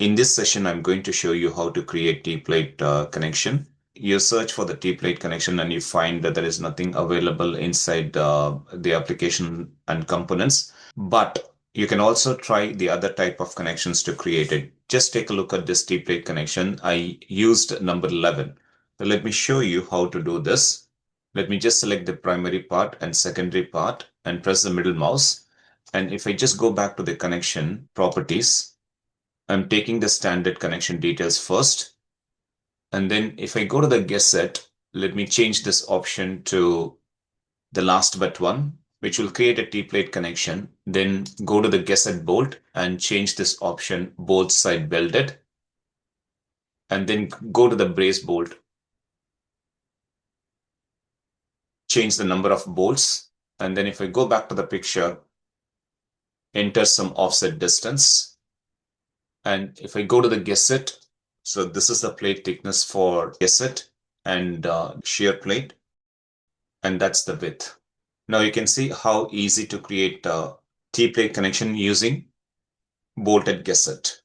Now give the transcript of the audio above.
In this session, I'm going to show you how to create T-plate connection. You search for the T-plate connection and you find that there is nothing available inside the application and components. But you can also try the other type of connections to create it. Just take a look at this T-plate connection. I used number 11. So let me show you how to do this. Let me just select the primary part and secondary part and press the middle mouse. And if I just go back to the connection properties, I'm taking the standard connection details first. And then if I go to the gusset, let me change this option to the last but one, which will create a T-plate connection. Then go to the gusset bolt and change this option both side welded. And then go to the brace bolt. Change the number of bolts. And then if I go back to the picture, enter some offset distance. And if I go to the gusset, so this is the plate thickness for gusset and shear plate, and that's the width. Now you can see how easy to create a T-plate connection using bolted gusset.